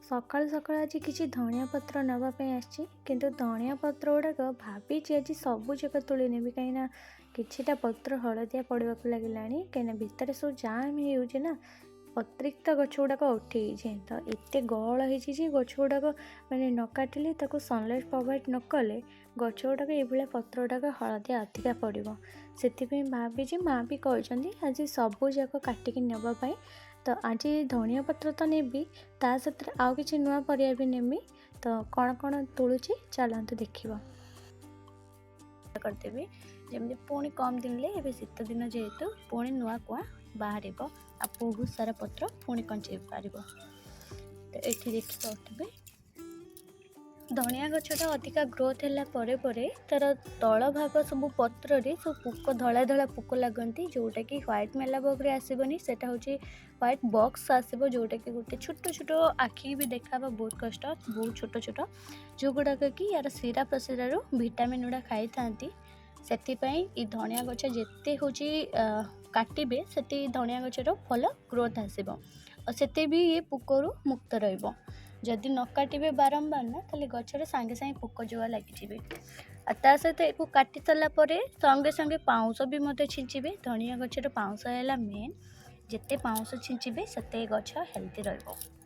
सकाळु सकाळु आज किसी धनिया पत्र नापी आसी किंतु धनिया पत्र गुड़ाक भावी आज सबू जाक तोली नेबी कहीं किछिटा पत्र हलदिया पड़ा लगे कहीं भितर सब जाम हो अतिरिक्त गछ गुड़ाक उठी तो एत गहल हो गछ गुड़ाक मैंने न काटिले सनलाइट प्रोवाइड न कले गछ गुड़ाक ये पत्र गुड़ाक हलदिया अधिका पड़ो से भाभी माँ भी कहते आज सबू जाक काटिक नापी तो आज धनिया पत्र तो नेबी ता सहित आउ कि नुआ परिया भी नेमी तो कौन कौन तोलुची चलतु देखा करदेवी जमी पुणी कम दिन ले शीत दिन जेहेतु पुणी नुआ कुआ बाहर आ बहुत सारा पत्र पुणी कंचे पार तो ये देखिए धनिया गछटा अधिका ग्रोथ है तार तल भाग सब पत्र सब पुक धला धला पुक लगती जोटा कि व्हाइट मेला बग आसबनी से व्हाइट बॉक्स आसब जोटा कि गोटे छोट छोट आखि भी देखा बहुत कष्ट बहुत छोट छोट जो गुड़ाक कि यार शिरा प्रशिरार विटामिन गुड़ा खाई था से धनिया गछ जिते हूँ काटे से धनिया गछर भल ग्रोथ आसब से भी ये पुकरू मुक्त रही जदि न काटे बारंबार ना ताले गछर सांगे सांगे पोक जोआ लगी ता सहित एक काटी सारापर संगे संगे पाउंश भी मत छिंचे धनिया गछर पाउंश है मेन जिते पाउंश छिंचे से गछ हेल्थी रही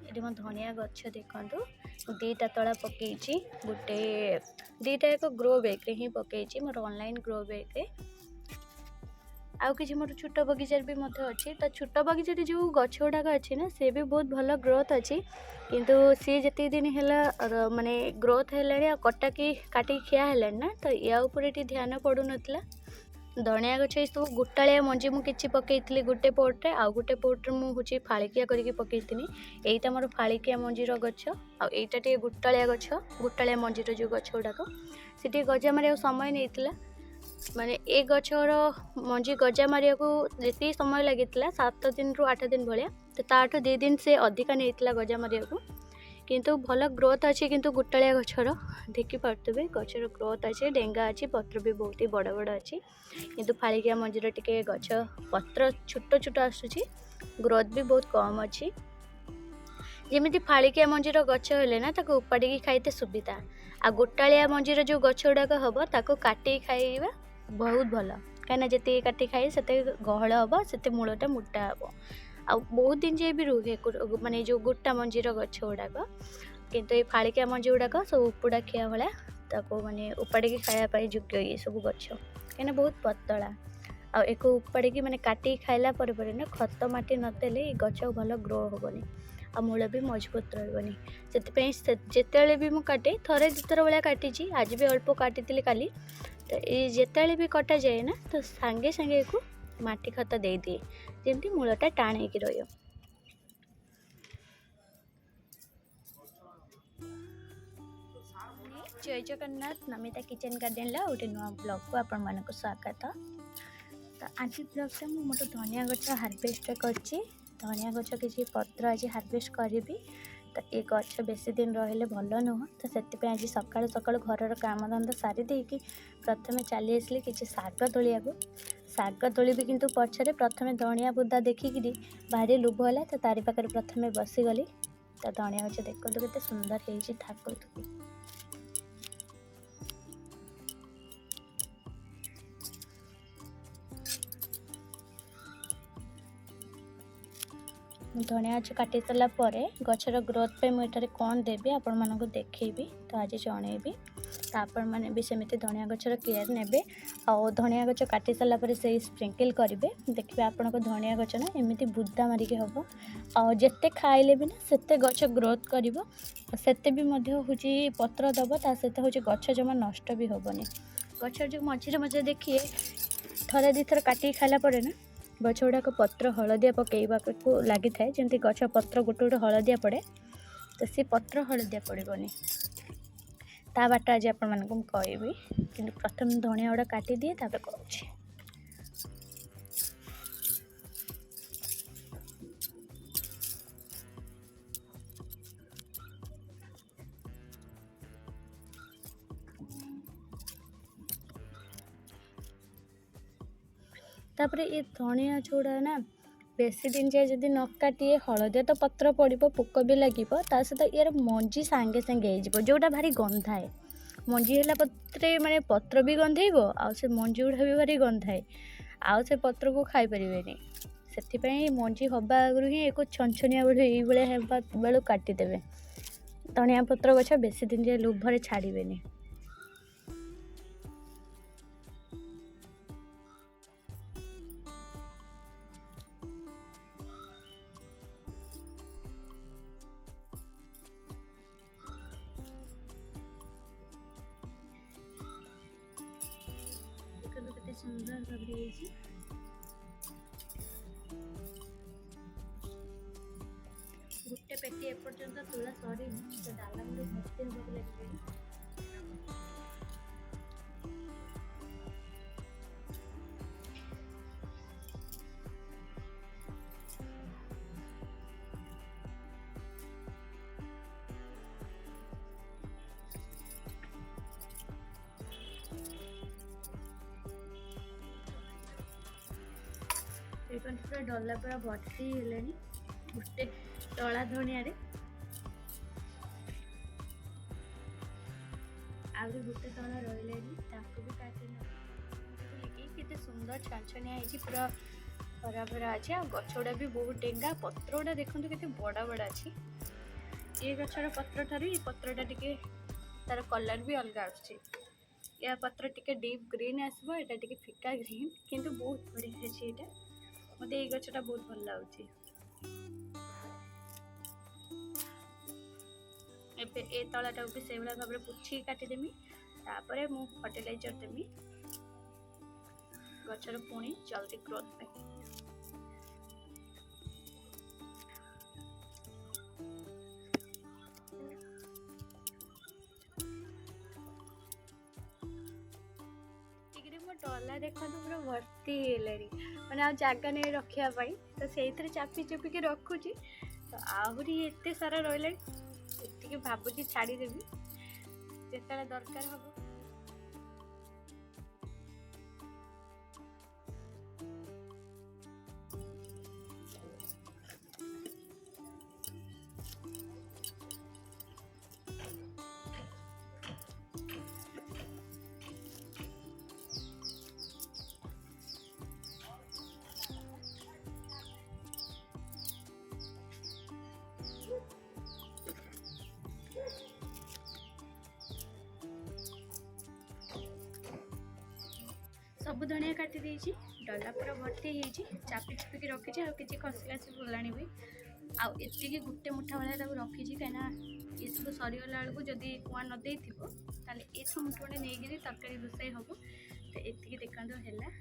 ये धनिया गछ देखु दीटा तला पकई गोटे दीटा एक ग्रो बैग रे ही पकई मोर ऑनलाइन ग्रो बैग रे आउ कि मोर छोट बगीचार भी अच्छी तो छोट बगीचार जो गछ गुड़ाक अच्छी ना सी भी बहुत भल ग्रोथ अच्छी किंतु सी जिते दिन है माने ग्रोथ है कटाकी काटी खिया है ना तो या ध्यान पड़ू नाला धनिया गछ सब गोटालिया मंजी मुझे पकई गोटे पोट्रे आउ गोटे पोट्रे मुझे फाड़िकिया करके पकई यहीटा मोर फाड़िकिया मंजीर गछ आईटा टे गोटालिया गछ गोटालिया मंजीर जो गछ गुड़ाक से गजा मारे समय नहीं माने ए गछर मंजी गजा मारिया को जी समय लगी 7 दिन रु 8 दिन भाया तो ताठू 2 दिन से अधिका नहीं गजा मारिया को किंतु भल ग्रोथ अच्छी किंतु गोटालिया गछर देखी पारे गछर ग्रोथ अच्छे डेंगा अच्छी पत्र भी बहुत ही बड़ बड़ अच्छी किंतु फाड़िकिया मंजीर टिके गछ पत्र छोट छोट आसूची ग्रोथ भी बहुत कम अच्छी जमी फाड़िकिया मंजीर गछ हेले ना ताको उपाड़ी खाइते सुविधा आ गोटालिया मंजीर जो गछ गुड़ाक हम ताको काटी खाइबा बहुत भल कहीं जिते काटी खाए से गहल हम से मूलटा मोटा हम आ बहुत दिन जाए भी रुहे माने जो गोटा मंजीर गछ गुड़ाक किंतु ये फाड़िकिया मंजी गुड़ाक सब उपुड़ा खिया भाया माने उपाड़ी खायापी योग्य ये सब गछ कहीं बहुत पतला आ एक उपाड़ी माने काटी खाइला पर ना खत माटी नदेले ये गछ भल ग्रो हेनी आ मूल भी मजबूत रही से जिते भी मुझे काटे थरे दुथर भाया काटी आज भी अल्प काटी काली तो ये जिते भी कटा जाए ना तो सांगे सांगे को माटी खत दे दिए जमी मूलटा टाण हो रही जय जगन्नाथ नमिता किचन गार्डन गोटे नुआ ब्लॉग को आपण मानक स्वागत तो आज ब्लॉग मुझे मोर धनिया गछ हार्वेस्ट करछि धनिया गछ किसी पत्र आज हार्वेस्ट करी तो ये गछ बेसी दिन रहिले भल नुह तो से आज सकाल सकाल घर काम धंदा सारी देकी प्रथम चली आसली किसी शाग तोलिया शाग तोलिबी किंतु पछरे प्रथम धनिया बुदा देखिकी भारी लोभ है तो तारी पाखे प्रथम बसीगली तो धनिया गछ देखो केते सुंदर होती ठाकुर धनिया गछ काटी सारा गछर ग्रोथ पे मुझे कौन देवी आपण मानक देखेबी तो आज जनइबी तो आपण मैंने भी सेमती धनिया गछर केयर नेबे आ धनिया गछ काटी सारा से स्प्रिंकल करेंगे देखिए आपण को धनिया गछ ना एमती बुदा मारिक हम आ जिते खाइले भी ना सेते गछ ग्रोथ कर सेते भी हूँ पत्र दब ता सहित हूँ गछ जमा नष्ट भी हेनी गछर जो मझे मझे देखिए थरे दी थर काटी खाला ना गछ गुड़ाक पत्र हलदिया पकईवा को लगी थाए जमी गछ पत्र गोटे गोटे हलदिया पड़े तो सी पत्र हलदिया पड़ोनी ता बाट आज आपण मानक कहबी कि प्रथम धनिया गुड़ा काटी दिए तापर कहूँ तापर ये धनिया छोड़ा ना बेसी दिन जाए जदि न काटिए हलदिया तो पत्र पड़ो पोक भी लगे ता सहित यार मंजी सांगे सांगे हो जोटा भारी गंधाए मंजी है पत्रे माने पत्र भी गंधेब आउ से मंजी गुड़ा भी भारी गंधाए आउ से पत्र को खाई पारे से मंजी हवा आगु ही एक छनछनिया बेलू काटिदेवे धनिया पत्र गछ बेसी दिन जाए लोभरे छाड़े। केते सुंदर भाବରେ ହେଇଛି ଗୋଟେ ପେଟି ଏପର୍ଯ୍ୟନ୍ତ ତୋଳା ସରିନି ତ ଡାଲା ଗୁଡେ ଭର୍ତ୍ତି ହେବାକୁ ଲାଗିଲାଣି। पूरा डला पूरा भर्ती है गोटे तला धनिया आगे गोटे तला रही भी काटे के सुंदर छाछनिया पूरा भरा भरा अच्छे आ गछगुड़ा भी बहुत डेंगा पत्र गुड़ा देखते के बड़ा बड़ा अच्छी ये गछर पत्र ठार ये पत्रटा टी तार कलर भी अलग आ पत्र टी डीप ग्रीन आसो यहाँ टी फिका ग्रीन किंतु बहुत बढ़िया अच्छे यहाँ मत ये गछटा बहुत भल लगे। ए तलाटा भी से भाव में पुछी काटिदेमी तापर मु फर्टिलाइजर देमी गछर पुणी जल्दी ग्रोथ पे। डला देखो पूरा भर्ती है मैंने आ जगह नहीं रखापी तो से चापी चुपिक रखुची तो आहरी एत सारा रही भावुची छाड़देवी जिते दरकार हम। सब धनिया काटी देइछि डला पूरा भर्ती होइछि चापी चुपिक रखी कि खसला से बुलाणी भी आउ एति गोटे मुठा भाया रखी कहीं ये सब सरीगला बेलू जदि कुआ न देथिबो ताले ए सब मुठा मुठे नहीं तरकारी रोषे हम तो ये देखते है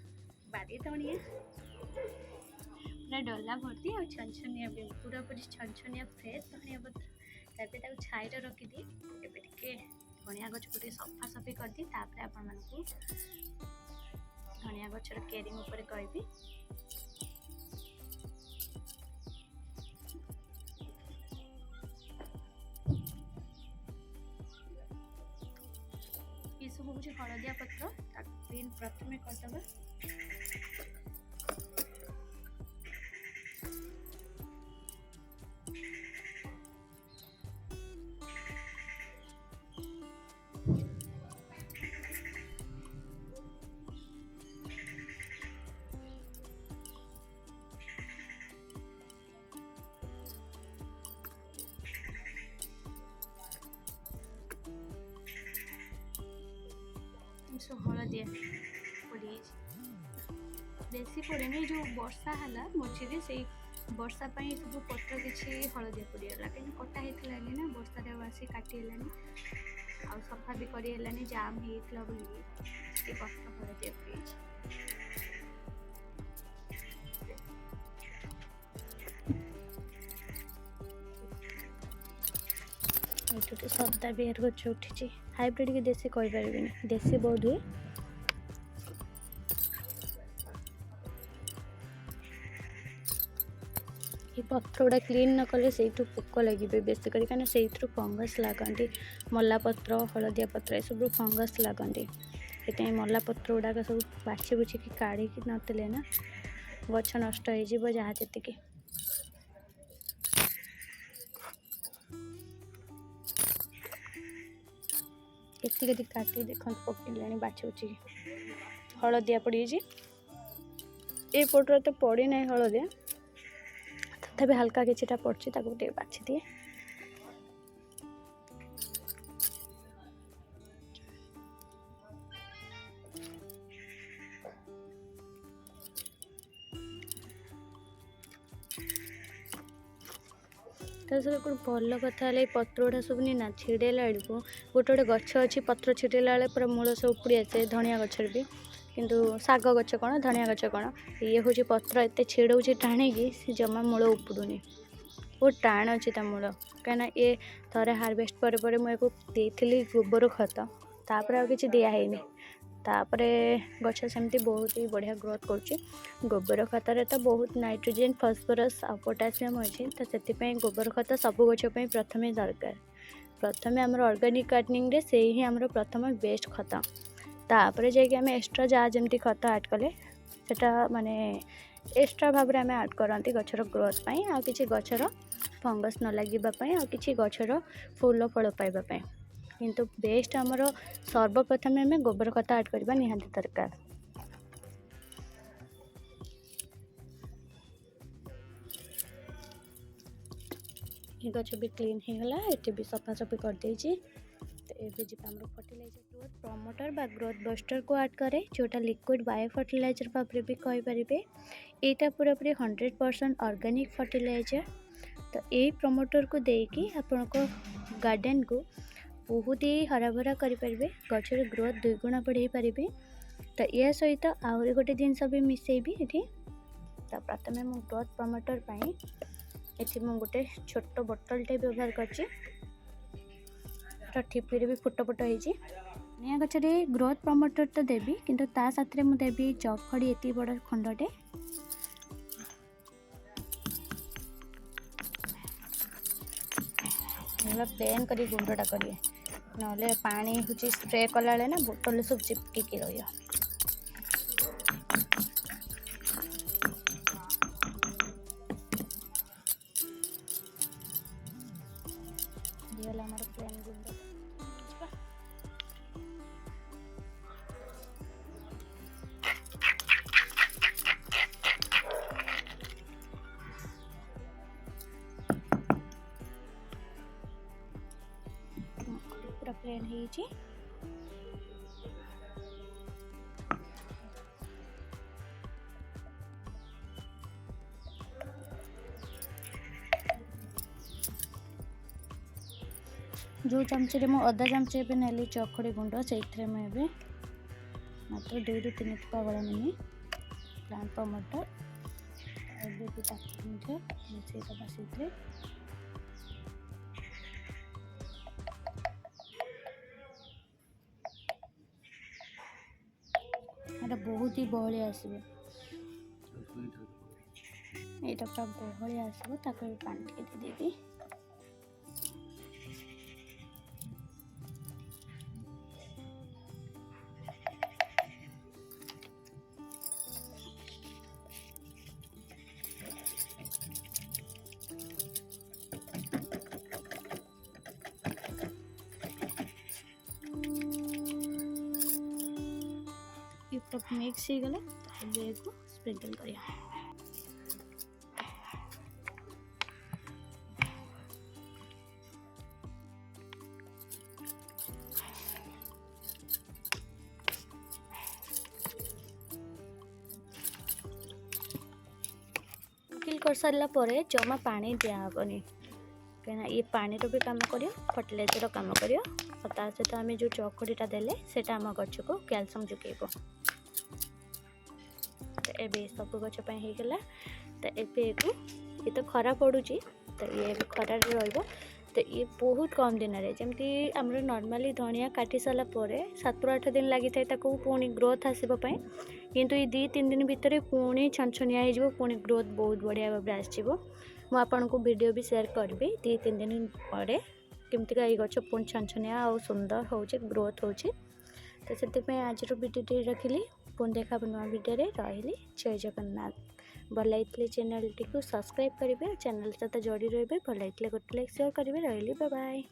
बारी धनिया पूरा डला भर्ती और छनछनिया भी पूरा पूरी छनछनिया फ्रेश धनिया पत्र तापर छाई रखिदी एबे टिके धनिया गछ को सफा सफी करदी तापर आपण मानकू धनिया गछर केयरिंग ऊपर कहबी। ये सब हूँ हलदिया पत्र क्लीन प्रथम करदे हलदिया पड़ी बेसी पड़े जो वर्षा है मझे से वर्षा सब पत्र किसी हलदिया पड़गला कहीं कटा होता ना वर्षा आसी काटिलानी आ सफा भी कर जाम होता बोली पत्र हलदिया पड़ी ये सदा बिहार गच उठी हाइब्रिड की देसी कही पारे देसी बहुत हुए ये पत्र गुड़ा क्लीन न कले से पोक लगे बेसी करें से फंगस लगती मला पत्र हलदिया पत्र ये सब फंगस लगती ये मला पत्र गुड़ाक सब बाछी बुछिकी काढ़ी नतले ना गछ नष्ट हो जहाँ जी केती काटी देखो पकड़े बाछुची हलदिया पड़ी ए पटर तो पड़ी ना हलदिया तथापि हल्का किछिटा पड़ची बाछि दिए गोटे भल कथा है पत्र गुड़ा सब नहीं ना छिड़ेला बेलू गोटे गोटे गछ अच्छी पत्र छिड़ेला बेले पूरा मूल सब उपड़ी आसे धनिया गचर भी किंतु शाग गच कौन धनिया गच कौन ये हूँ पत्र एत छिड़ौ टाणी से जमा मूल उपड़ुनी बहुत टाण अच्छी मूल कहीं ये थोड़े हार्वेस्ट पर मुझे गोबर खत तापर आ कि दिखाई तापर गछ सेमती बहुत ही बढ़िया ग्रोथ करुच्ची गोबर खतर तो बहुत नाइट्रोजन फॉस्फोरस और पोटासियम अच्छी तो से गोबर खत सब गछपी प्रथम दरकार प्रथम आम ऑर्गेनिक गार्डनिंग रे से ही आमर प्रथम बेस्ट खत तापर जाकि एक्स्ट्रा जहाँ जमी खत ऐड कले सेटा माने एक्स्ट्रा भाव में ऐड करती गचर ग्रोथ पाई आ किछि गचर फंगस न लगे आ किछि गचर फूल फल पाइबापी किंतु बेस्ट आमर सर्वप्रथम आम गोबर खत ऐड करबा निहांती दरकार ये गच भी क्लीन हो गला ये भी सफा सफी कर देछि तो ये जी आम फर्टिलाइजर ग्रोथ प्रमोटर बा ग्रोथ बस्टर को ऐड करे जोटा लिक्विड बायो फर्टिलाइजर भाव भी कहींपारे यहाँ पूरापूरी 100% ऑर्गेनिक फर्टिलाइजर तो यही प्रमोटर को देकी आपण गार्डन को बहुत ही हरा भरा करें गचर ग्रोथ 2 गुणा बढ़े पारे तो या सहित आहरी गोटे जिनस भी मिसेबी ये तो प्रथम मु ग्रोथ प्रमोटर ये गोटे छोट बोतलटे व्यवहार कर ठिपी भी फुट फुट होती धनिया गचरे ग्रोथ प्रमोटर तो देवी किंतु ता साथ में मुझे देवी चौखड़ी एत बड़ खंडटे प्लेन कर गुंडटा करिए ना पानी हूँ स्प्रे कला ना बोतल सब चिपकी रही प्लेन गुंड पूरा प्लेन है जो चमचे मु अधा चमचे भी नेली चौखड़ी गुंड से मुझे मात्र 2 ରୁ 3 टिपा गला मैंने प्लांट टमाटर मिसेदबा से बहुत ही बहलिया आसो यहाँ पूरा बहलिया आसो पानी टे देदेवी मिक्स हो गला को स्प्रिंकल करिया स्प्रिंकल कर सारा पर जमा पानी दिहबनी कहीं ये पानी भी काम कर फर्टिलाइजर काम कर सहित आम जो चौखड़ीटा देले सेटा आम गछ को कैल्शियम जुगेब ए सब गचपाई होगला तो ये तो खरा पड़ुची तो ये खरा रही तो ये बहुत कम दिन में जमती आम नॉर्मली धनिया काटी सारा 7-8 दिन लगी था पुणी ग्रोथ आसवाई किंतु ये 2-3 दिन भितर पुणी छनछनिया हो पुणी ग्रोथ बहुत बढ़िया भाव आसो को वीडियो भी शेयर करी 2-3 दिन पर केमती ये गच पुणी छनछनिया और सुंदर हो ग्रोथ हो तो से आज वीडियो रखिली पुणी देखा नुआ वीडियो रही जय जगन्नाथ। भल लगे चैनल टी सब्सक्राइब करेंगे चैनल सहित जोड़ी रही भल लगे गोटे लाइक शेयर करेंगे रही बाय बाय।